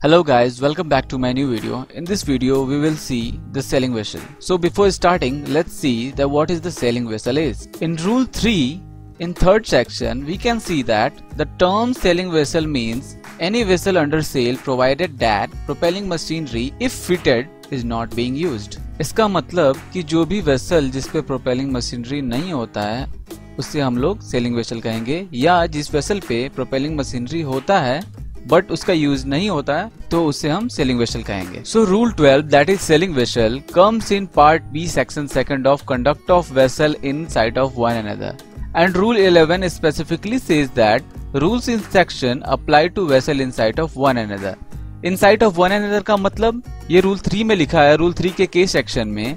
Hello guys, welcome back to my new video. In this video we will see the sailing vessel. So before starting, let's see that what is the sailing vessel is. In rule 3, in third section, we can see that the term sailing vessel means any vessel under sail provided that propelling machinery if fitted is not being used. इसका मतलब कि जो भी vessel जिस पे propelling machinery नहीं होता है उससे हम लोग सेलिंग वेसल कहेंगे, या जिस वेसल पे प्रोपेलिंग मशीनरी होता है बट उसका यूज नहीं होता है तो उससे हम सेलिंग वेसल कहेंगे. So rule 12 that is sailing vessel comes in part B section second of conduct of vessel in sight of one another, and rule 11 specifically says that rules in section apply to vessel in sight of one another. In sight of one another का मतलब ये rule 3 में लिखा है. Rule 3 के section में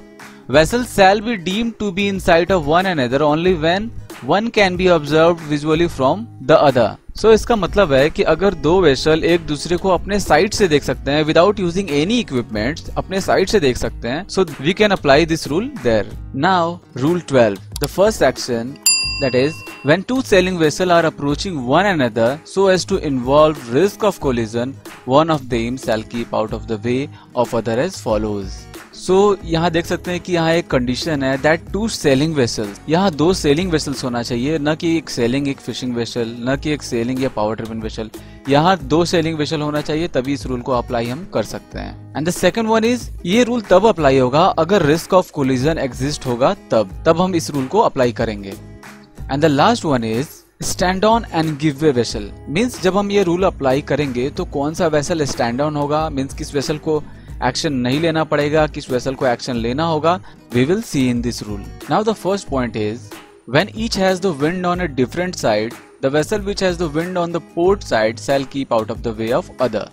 vessel shall be deemed to be in sight of one another only when one can be observed visually from the other. So इसका मतलब है कि अगर दो वेसल एक दूसरे को अपने साइड से देख सकते हैं without using any equipment, अपने साइड से देख सकते हैं, so we can apply this rule there. Now rule 12, the first section, that is when two sailing vessels are approaching one another so as to involve risk of collision, one of them shall keep out of the way of other as follows. सो यहाँ देख सकते हैं कि यहाँ एक condition है that to selling vessels, यहाँ दो सेलिंग वेसल्स होना चाहिए, न कि एक सेलिंग एक फिशिंग वेसल, न कि एक सेलिंग या पावर ड्रिवन वेसल. यहाँ दो सेलिंग वेसल होना चाहिए, तभी इस रूल को अप्लाई हम कर सकते हैं. And the second one is, ये रूल तब अप्लाई होगा अगर रिस्क ऑफ कोलिजन एग्जिस्ट होगा, तब हम इस रूल को अप्लाई करेंगे. And the last one is stand on and give way vessel. Means जब हम ये रूल अप्लाई करेंगे तो कौन सा वेसल स्टैंड ऑन होगा, मीन्स किस वेसल को एक्शन नहीं लेना पड़ेगा, किस वेसल को एक्शन लेना होगा, we will see in this rule. Now the first point is, when each has the wind on a different side, the vessel which has the wind on the port side shall keep out of the way of other.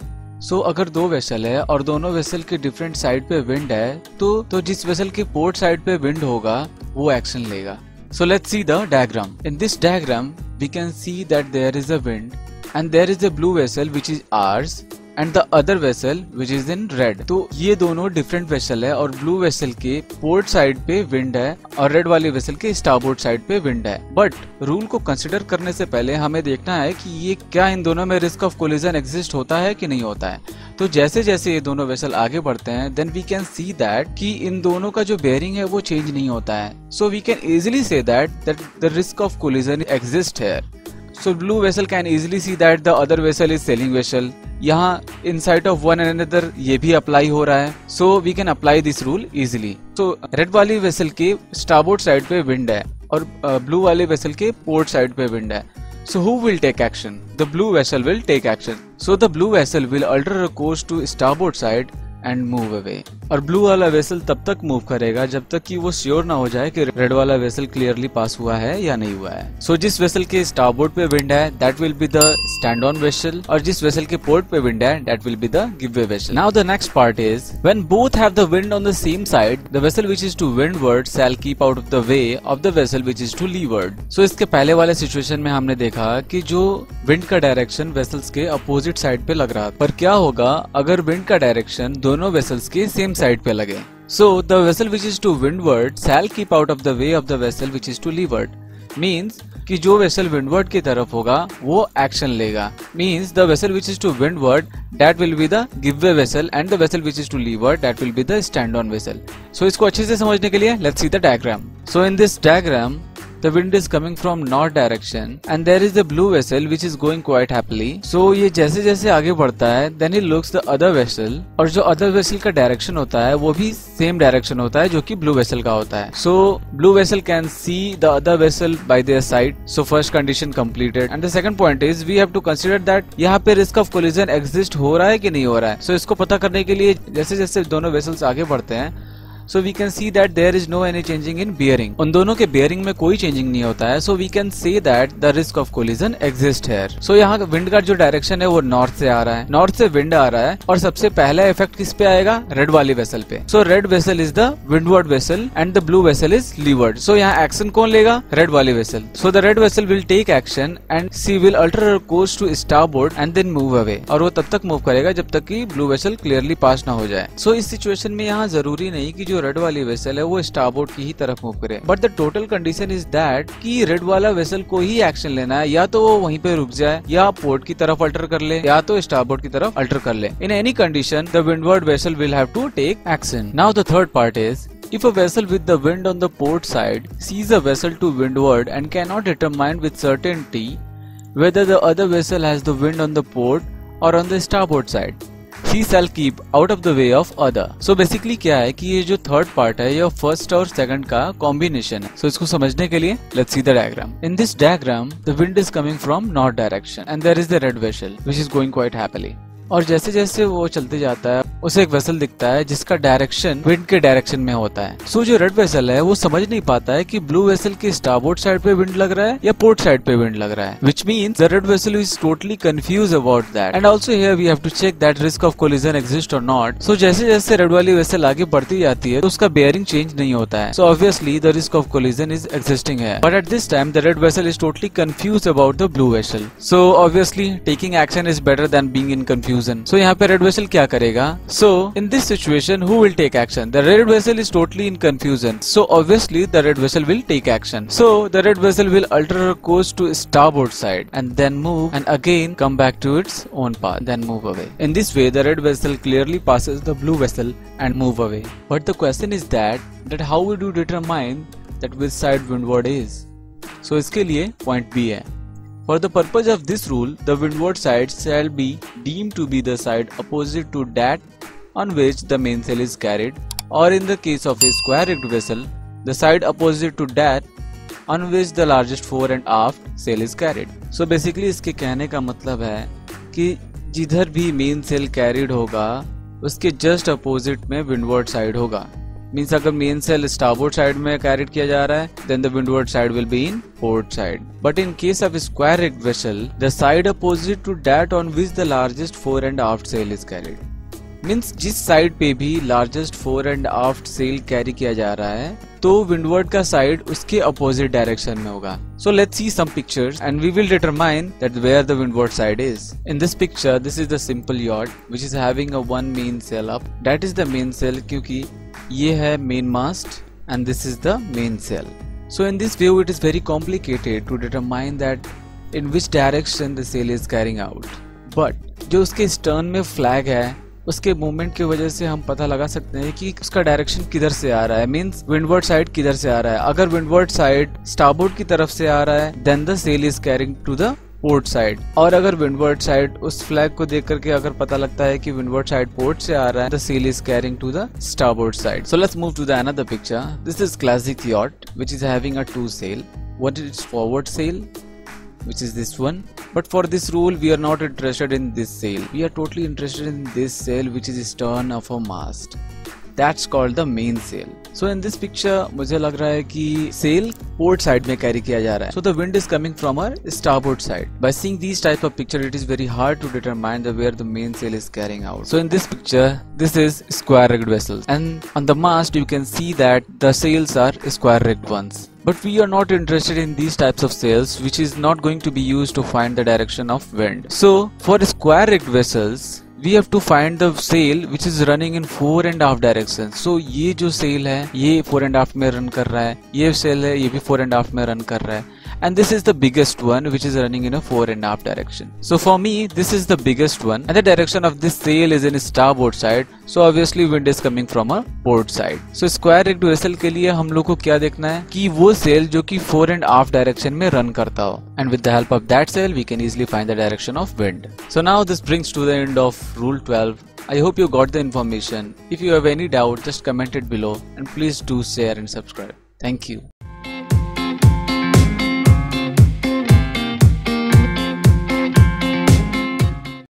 So अगर दो vessel है और दोनों vessel के different side पे wind है तो जिस वेसल के पोर्ट साइड पे विंड होगा वो एक्शन लेगा. So let's see the diagram. In this diagram we can see that there is a wind and there is a blue vessel which is ours and the other vessel which is in red. तो ये दोनों different vessel है और blue vessel के port side पे wind है और red वाली वेसल के स्टारबोर्ड साइड पे विंड है. बट रूल को कंसिडर करने से पहले हमें देखना है कि ये क्या इन दोनों में रिस्क ऑफ कोलिजन एग्जिस्ट होता है कि नहीं होता है. तो जैसे जैसे ये दोनों वेसल आगे बढ़ते हैं then we can see that कि इन दोनों का जो बेयरिंग है वो चेंज नहीं होता है. So we can easily see that the risk of collision exist here. So blue vessel can easily see that the other vessel is sailing vessel. यहाँ in sight of one another ये भी apply हो रहा है. So we can apply this rule easily. So red वाली vessel के starboard side पे wind है और blue वाले vessel के port side पे wind है. So who will take action? The blue vessel will take action. So the blue vessel will alter her course to starboard side and move away. और blue वाला vessel तब तक move करेगा जब तक कि वो श्योर ना हो जाए कि रेड वाला वेसल क्लियरली पास हुआ है या नहीं हुआ है. सो जिस वेसल के स्टारबोर्ड पे विंड है that will be the stand on vessel, और जिस वेसल के पोर्ट पे विंड है that will be the give way vessel. Now the next part is when both have the wind on the same side the vessel which is to windward shall keep out of the way of the vessel which is to leeward. So इसके पहले वाले situation में हमने देखा कि जो wind का direction vessels के अपोजिट साइड पे लग रहा था, पर क्या होगा अगर विंड का डायरेक्शन दोनों वेसल्स के सेम साइड पे लगे. So the vessel which is to windward shall keep out of the way of the vessel which is to leeward. Means कि जो वेसल विंडवर्ड की तरफ होगा वो एक्शन लेगा. Means the vessel which is to windward that will be the give way vessel and the vessel which is to leeward that will be the stand on vessel. So इसको अच्छे से समझने के लिए let's see the diagram. So in this diagram the wind is coming from north direction and there is the blue vessel which is going quite happily. So ये जैसे जैसे आगे बढ़ता है then he looks the other vessel, और जो other vessel का direction होता है वो भी सेम डायरेक्शन होता है जो कि blue vessel का होता है. So blue vessel can see the other vessel by their side. So first condition completed. And the second point is we have to consider that यहाँ पे risk of collision exist हो रहा है कि नहीं हो रहा है. So इसको पता करने के लिए जैसे जैसे दोनों vessels आगे बढ़ते हैं so we can see that there is no any changing in bearing. उन दोनों के bearing में कोई changing नहीं होता है. So we can say that the risk of collision exists here. So यहाँ wind का जो direction है वो north से आ रहा है, north से wind आ रहा है और सबसे पहला effect किस पे आएगा, red वाली vessel पे. So red vessel is the windward vessel and the blue vessel is leeward. So यहाँ action कौन लेगा, red वाली vessel. So the red vessel will take action and she will alter her course to starboard and then move away. और वो तब तक move करेगा जब तक कि blue vessel clearly pass ना हो जाए. So इस situation में यहाँ जरूरी नहीं कि जो जो रेड वाली वेसल है वो स्टारबोर्ड की ही तरफ मूव करे। But the total condition is that कि रेड वाला वेसल को ही एक्शन लेना है, या तो वो वहीं पे रुक जाए, या पोर्ट की तरफ अल्टर कर ले, या तो स्टारबोर्ड की तरफ अल्टर कर ले। In any condition the windward vessel will have to take action. Now the third part is, if a vessel with the wind on the port side sees a vessel to windward and cannot determine with certainty whether the other vessel has the wind on the port or on the starboard side, she shall keep out of the way of other. So basically क्या है कि ये जो third part है ये first और second का combination है। So इसको समझने के लिए let's see the diagram. In this diagram the wind is coming from north direction and there is the red vessel which is going quite happily. और जैसे जैसे वो चलते जाता है उसे एक वेसल दिखता है जिसका डायरेक्शन विंड के डायरेक्शन में होता है। सो जो रेड वेसल है वो समझ नहीं पाता है कि ब्लू वेसल के स्टारबोर्ड साइड पे विंड लग रहा है या पोर्ट साइड पे विंड लग रहा है, which means the red vessel is totally confuse about that. And also here we have to check that risk of collision exist और नॉट। सो जैसे जैसे रेड वाली वेसल आगे बढ़ती जाती है तो उसका बेयरिंग चेंज नहीं होता है। So obviously the risk of collision is existing है, but at this time the red vessel is totally confuse about the blue vessel. So obviously taking action is better than being in confusion. So यहाँ पे red vessel क्या करेगा? So in this situation who will take action? The red vessel is totally in confusion, so obviously the red vessel will take action. So the red vessel will alter her course to starboard side and then move and again come back to its own path, then move away. In this way the red vessel clearly passes the blue vessel and move away. But the question is that how we do determine that which side windward is? So इसके लिए point B है. For the purpose of this rule, the windward side shall be deemed to be the side opposite to that on which the mainsail is carried, or in the case of a square-rigged vessel, the side opposite to that on which the largest fore and aft sail is carried. So basically इसके कहने का मतलब है कि जिधर भी main cell carried होगा उसके जस्ट अपोजिट में विंडवर्ड साइड होगा। मीन्स अगर मेन सेल स्टारबोर्ड साइड में कैरिड किया जा रहा है then the windward side will be in port side. But in case of square rigged vessel the side opposite to that on which the largest fore and aft sail is carried. Means जिस side पे भी largest fore and aft sail carry किया जा रहा है तो windward का side उसके अपोजिट डायरेक्शन में होगा। So let's see some pictures and we will determine that where the windward side is. In this picture this is the simple yacht which is having a one main sail up, that is the main sail क्योंकि ये है main mast and this is the main sail. So in this view it is very complicated to determine that in which direction the sail is carrying out. But जो उसके stern में flag है उसके movement की वजह से हम पता लगा सकते हैं कि उसका डायरेक्शन किधर से आ रहा है, मींस विंडवर्ड साइड किधर से आ रहा है। अगर विंडवर्ड साइड स्टारबोर्ड की तरफ से आ रहा है then the sail is carrying to the port side, और अगर विंडवर्ड साइड उस फ्लैग को देख करके अगर पता लगता है कि विंडवर्ड साइड पोर्ट से आ रहा है the sail is carrying to the starboard side. So let's move to the another picture. This is classic yacht which is having a two sail. What is its forward sail which is this one, but for this rule we are not interested in this sail. We are totally interested in this sail which is stern of a mast. That's called the main sail. So in this picture मुझे लग रहा है कि sail port side में carry किया जा रहा है. So the wind is coming from our starboard side. By seeing these type of picture, it is very hard to determine where the main sail is carrying out. So in this picture, this is square rigged vessels, and on the mast you can see that the sails are square rigged ones. But we are not interested in these types of sails which is not going to be used to find the direction of wind. So for square rigged vessels we have to find the sail which is running in fore and aft direction. So ये जो sail है ये fore and aft में run कर रहा है, ये sail है ये भी fore and aft में run कर रहा है, and this is the biggest one which is running in a fore and aft direction. So for me this is the biggest one and the direction of this sail is in starboard side, so obviously wind is coming from a port side. So square rigged vessel के लिए हम लोग को क्या देखना है कि वो sail जो कि fore and aft direction में run करता हो, and with the help of that sail we can easily find the direction of wind. So now this brings to the end of rule 12. I hope you got the information. If you have any doubt just comment it below and please do share and subscribe. Thank you.